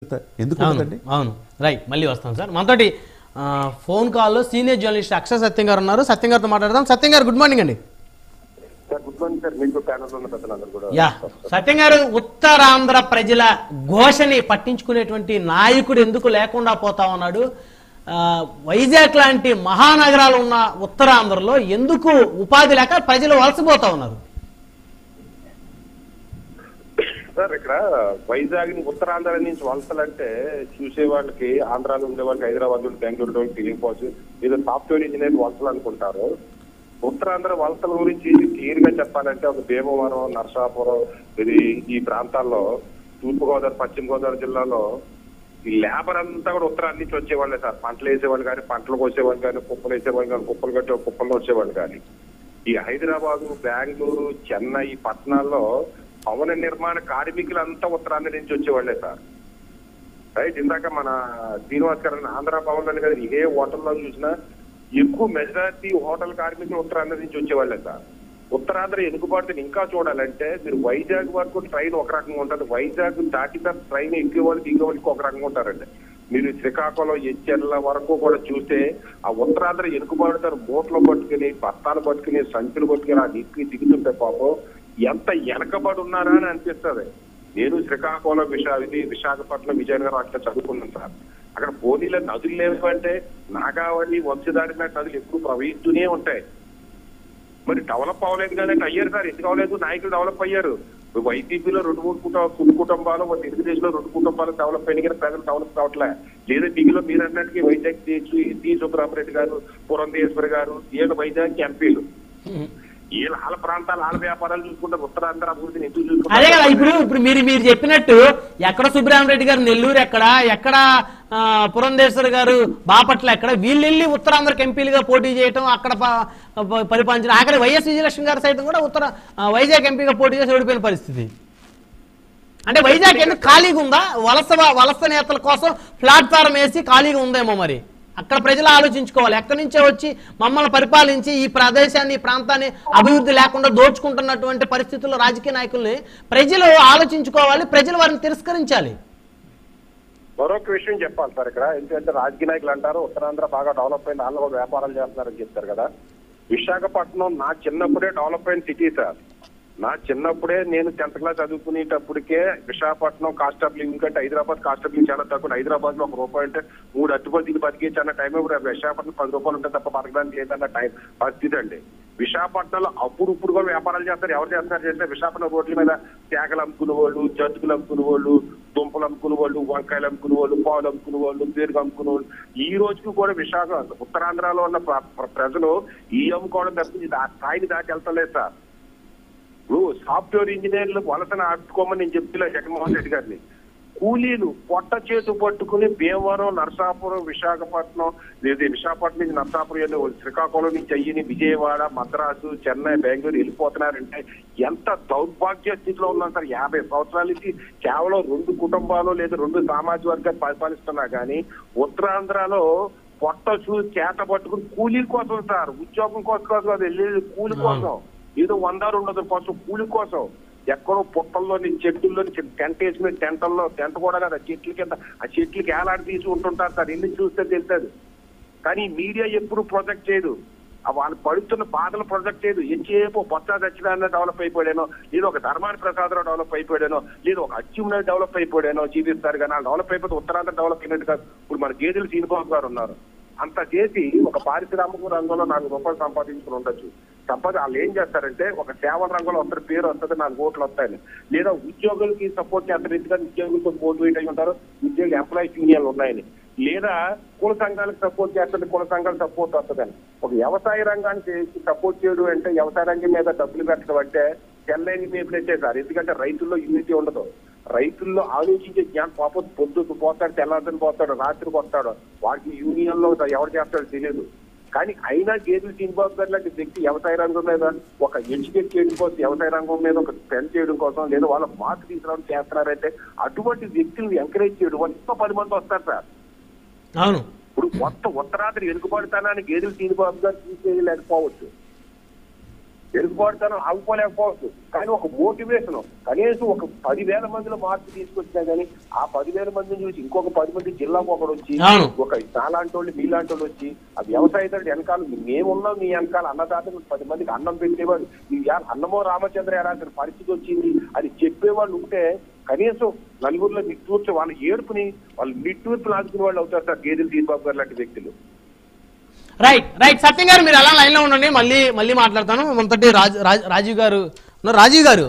ఎందుకు అవును రైట్ మళ్ళీ వస్తాం సార్ మనతోటి ఫోన్ కాల్లో సీనియర్ జర్నలిస్ట్ అక్షర సత్యం గారు ఉన్నారు. సత్యం గారితో మాట్లాడదాం. సత్యం గారు గుడ్ మార్నింగ్ అండి. యా సత్యం గారు, ఉత్తరాంధ్ర ప్రజల ఘోషని పట్టించుకునేటువంటి నాయకుడు ఎందుకు లేకుండా పోతా ఉన్నాడు? వైజాగ్ లాంటి మహానగరాలు ఉన్న ఉత్తరాంధ్రలో ఎందుకు ఉపాధి లేక ప్రజలు వలసపోతా ఉన్నారు? సార్ ఇక్కడ వైజాగ్ ఉత్తరాంధ్ర నుంచి వలసలంటే చూసే వాళ్ళకి ఆంధ్రాలో ఉండే వాళ్ళకి హైదరాబాద్ నుండి బెంగళూరు వాళ్ళకి తెలియకపోవచ్చు, ఏదో సాఫ్ట్వేర్ ఇంజనీర్ వలసలు అనుకుంటారు. ఉత్తరాంధ్ర వలసల గురించి క్లియర్ గా చెప్పాలంటే ఒక భీమవరం, నరసాపురం ఈ ప్రాంతాల్లో తూర్పుగోదావరి, పశ్చిమ గోదావరి జిల్లాలో ఈ లేబర్ అంతా కూడా ఉత్తరాంధ్ర నుంచి వచ్చేవాళ్ళే సార్. పంటలు వేసేవాళ్ళు కానీ, పంటలు కోసేవాళ్ళు కానీ, కుప్పలు వేసేవాళ్ళు కానీ, కుప్పలు కట్టే కుప్పల్లో వచ్చేవాళ్ళు కానీ. ఈ హైదరాబాదు, బెంగళూరు, చెన్నై పట్టణాల్లో భవన నిర్మాణ కార్మికులంతా ఉత్తరాంధ్ర నుంచి వచ్చేవాళ్లే సార్. రైట్, ఇందాక మన శ్రీనివాస్ గారు ఆంధ్ర భవన్ అని కదా, ఏ హోటల్లో చూసినా ఎక్కువ మెజారిటీ హోటల్ కార్మికులు ఉత్తరాంధ్ర నుంచి వచ్చేవాళ్లే సార్. ఉత్తరాంధ్ర ఎనుకబాటుని ఇంకా చూడాలంటే మీరు వైజాగ్ వరకు ట్రైన్ ఒక రకంగా ఉంటుంది, వైజాగ్ దాటిన ట్రైన్ ఎక్కే వాళ్ళు దిగే వాళ్ళకి ఒక రకంగా ఉంటారండి. మీరు శ్రీకాకుళం, ఎచ్చెర్ల వరకు కూడా చూస్తే ఆ ఉత్తరాంధ్ర ఎనుకబాటుతారు మూటలు పట్టుకుని, బత్తాలు పట్టుకుని, సంచులు పట్టుకుని ఆ దిక్కు దిగుతుంటే పాపం ఎంత వెనకబడి ఉన్నారా అని అనిపిస్తుంది. నేను శ్రీకాకుళం, విశాఖపట్నం, విజయనగరం అట్లా చదువుకున్నాను సార్. అక్కడ పోనీల నదులు లేవంటే నాగావళి, వంశధారి నదులు ఎక్కువ ప్రవహిస్తూనే ఉంటాయి. మరి డెవలప్ అవ్వలేదు కానీ అయ్యారు సార్. ఎందుకు అవ్వలేదు? నాయకులు డెవలప్ అయ్యారు. వైసీపీలో 2-3 కుటుంబాలు, తెలుగుదేశంలో 2 కుటుంబాలు డెవలప్ అయిన కానీ ప్రజలు డెవలప్ కావట్లే. లేదా మిగిలిన మీరు అన్నట్టుగా వైజాగ్ టి సుబ్రహ్మరెడ్డి గారు, పురంధేశ్వరి గారు, ఏడు వైజాగ్ ఎంపీలు వీళ్ళ వాళ్ళ ప్రాంతాలు వాళ్ళ వ్యాపారాలు చూసుకుంటారు. ఉత్తరాంధ్ర అభివృద్ధిని ఎందుకు చూసుకుంటారు? అదే కదా ఇప్పుడు మీరు చెప్పినట్టు ఎక్కడ సుబ్రహ్మరెడ్డి గారు నెల్లూరు, ఎక్కడ పురంధేశ్వరి గారు బాపట్ల, ఎక్కడ వీళ్ళు వెళ్ళి ఉత్తరాంధ్రకి ఎంపీలుగా పోటీ చేయటం, అక్కడ పరిపాలించడం. అక్కడ వైఎస్ విజయలక్ష్మి గారు సైతం కూడా వైజాగ్ ఎంపీగా పోటీ చేసి ఓడిపోయిన పరిస్థితి. అంటే వైజాగ్ ఎందుకు ఖాళీగా ఉందా? వలస నేతల కోసం ప్లాట్ఫారం వేసి ఖాళీగా ఉందేమో. మరి అక్కడ ప్రజలు ఆలోచించుకోవాలి. ఎక్కడి నుంచో వచ్చి మమ్మల్ని పరిపాలించి ఈ ప్రదేశాన్ని, ఈ ప్రాంతాన్ని అభివృద్ధి లేకుండా దోచుకుంటున్నటువంటి పరిస్థితుల్లో రాజకీయ నాయకుల్ని ప్రజలు ఆలోచించుకోవాలి. ప్రజలు వారిని తిరస్కరించాలి. మరొక విషయం చెప్పాలి సార్ ఇక్కడ. ఎందుకంటే రాజకీయ నాయకులు అంటారు ఉత్తరాంధ్ర బాగా డెవలప్ అయింది, వాళ్ళు కూడా వ్యాపారాలు చేస్తున్నారని చెప్తారు కదా. విశాఖపట్నం నా చిన్నప్పుడే డెవలప్ అయిన సిటీ సార్. నా చిన్నప్పుడే నేను 10th క్లాస్ చదువుకునేటప్పటికే విశాఖపట్నం కాస్ట్ ఆఫ్ లివింగ్ కంటే హైదరాబాద్ కాస్ట్ ఆఫ్ లివింగ్ చాలా తక్కువ. హైదరాబాద్ లో ₹1 అంటే 3 అట్టుపతికి బతికేసి అన్న టైం విశాఖపట్నం ₹10 ఉంటే తప్ప బతకడానికి లేదన్న టైం పరిస్థితి అండి. విశాఖపట్నంలో ఇప్పుడు కూడా వ్యాపారాలు చేస్తారు. ఎవరు చేస్తున్నారు చేస్తే విశాఖపట్నం రోడ్ల మీద తేగలు అమ్ముకునే వాళ్ళు, జంతుకులు అమ్ముకునే వాళ్ళు, దుంపలు అమ్ముకునే వాళ్ళు, వంకాయలు అమ్ముకునే వాళ్ళు, పాలు అమ్ముకునే వాళ్ళు, పేరుగా అమ్ముకునే వాళ్ళు. ఈ రోజుకి కూడా విశాఖ ఉత్తరాంధ్రలో ఉన్న ప్రజలు ఈ అమ్ముకోవడం తప్పించి ఆ స్థాయిని దాటి వెళ్తలేదు సార్. ఇప్పుడు సాఫ్ట్వేర్ ఇంజనీర్లు వలసన ఆడుకోమని నేను చెప్తున్నా జగన్మోహన్ రెడ్డి గారిని. కూలీలు పొట్ట చేతు పట్టుకుని భీమవరం, నరసాపురం, విశాఖపట్నం నుంచి నరసాపురం, శ్రీకాకుళం నుంచి అయ్యి విజయవాడ, మద్రాసు, చెన్నై, బెంగళూరు వెళ్ళిపోతున్నారంటే ఎంత దౌర్భాగ్య స్థితిలో ఉన్నారు సార్. 50 సంవత్సరాల నుంచి కేవలం 2 కుటుంబాలు లేదా 2 సామాజిక వర్గాలు పరిపాలిస్తున్నా కానీ ఉత్తరాంధ్రలో పొట్ట చేత పట్టుకుని కూలీల కోసం సార్, ఉద్యోగం కోసం వెళ్ళేది కూలి కోసం, ఏదో 100-200 కోసం కూలి కోసం ఎక్కడో పుట్టల్లోని, చెట్టుల్లోని టెంట్ వేసుకునే టెంట్ కూడా కదా చెట్ల కింద ఆ చెట్లకి ఏలాడి తీసి ఉంటుంటారు సార్. ఇల్లు చూస్తే తెలుస్తుంది. కానీ మీడియా ఎప్పుడు ప్రొజెక్ట్ చేయదు. వాళ్ళు పడుతున్న బాధలు ప్రొజెక్ట్ చేయదు. ఎంచేపు బొత్స సత్యనారాయణ డెవలప్ అయిపోయాడేనో, లేదా ఒక ధర్మాన ప్రసాదరావు డెవలప్ అయిపోయాడేనో, లేదా ఒక అచ్చెన్నాయుడు డెవలప్ అయిపోయాడేనో చూపిస్తారు. కానీ వాళ్ళు డెవలప్ అయిపోతే ఉత్తరాంధ్ర డెవలప్ అయినట్టు కాదు. ఇప్పుడు మన గేదెల శ్రీనివాస్ గారు ఉన్నారు. అంత చేసి ఒక పారిశ్రామిక రంగంలో ₹4 సంపాదించుకుని ఉండొచ్చు. వాళ్ళు ఏం చేస్తారంటే ఒక సేవల రంగంలో అందరి పేరు వస్తుంది, 4 ఓట్లు వస్తాయని, లేదా ఉద్యోగులకి సపోర్ట్ చేస్తారు. ఎందుకంటే ఉద్యోగులతో మోటివేట్ అయి ఉంటారు, ఉద్యోగులు ఎంప్లాయీస్ యూనియన్లు ఉన్నాయని, లేదా కుల సంఘాలకు సపోర్ట్ చేస్తుంది, కుల సంఘాలకు సపోర్ట్ వస్తుందని. ఒక వ్యవసాయ రంగానికి సపోర్ట్ చేయడం అంటే వ్యవసాయ రంగం మీద డబ్బులు పెట్టడం అంటే చెన్నైని మేము పెట్టేశారు. ఎందుకంటే రైతుల్లో యూనిటీ ఉండదు. రైతుల్లో ఆలోచించే జ్ఞానం పాపం పొద్దుకు పోతాడు, తెల్లారిని పోతాడు, రాత్రికి వస్తాడు. వాటికి యూనియన్ లో ఎవరు చేస్తాడో తెలియదు. కానీ అయినా గేదెల శ్రీనివాస్ గారు లాంటి వ్యక్తి వ్యవసాయ రంగం మీద ఒక ఎడ్యుకేట్ చేయడం కోసం, వ్యవసాయ రంగం మీద ఒక స్పెండ్ చేయడం కోసం, లేదా వాళ్ళ మార్క్ తీసుకురావడం చేస్తున్నారంటే అటువంటి వ్యక్తులను ఎంకరేజ్ చేయడం వల్ల ఇంకా 10 మంది వస్తారు సార్. అవును, ఇప్పుడు ఉత్తరాంధ్ర వెనుకబడతానని గేదెల శ్రీనివాస్ గారు తీసేయలేకపోవచ్చు. వెనుకబాటుతనం ఆగిపోలేకపోవచ్చు, కానీ ఒక మోటివేషన్ కనీసం ఒక 10,000 మందిలో మార్పు తీసుకొచ్చినా కానీ ఆ 10,000 మందిని చూసి ఇంకొక 10 మంది జిల్లాకు ఒకడు వచ్చి ఒక నాలాంటి వాళ్ళు మీలాంటి వాళ్ళు వచ్చి ఆ వ్యవసాయదారుడు వెనకాల మేమున్నాం మీ వెనకాల అన్నదాతలు 10 మందికి అన్నం పెట్టేవాడు, ఈ అన్నమో రామచంద్ర ఎలాంటి పరిస్థితి వచ్చింది అని చెప్పేవాళ్ళు ఉంటే కనీసం నలుగురిలో నిట్టూర్చి వాళ్ళ ఏడుపుని వాళ్ళు నిట్టూర్పుని ఆదుకునే వాళ్ళు అవుతారు సార్ గేదెలు దీపాబు గారు లాంటి వ్యక్తులు. రైట్ సత్యం గారు మీరు అలా లైన్ లో ఉండండి, మళ్ళీ మాట్లాడతాను. మొదటి రాజీవ్ గారు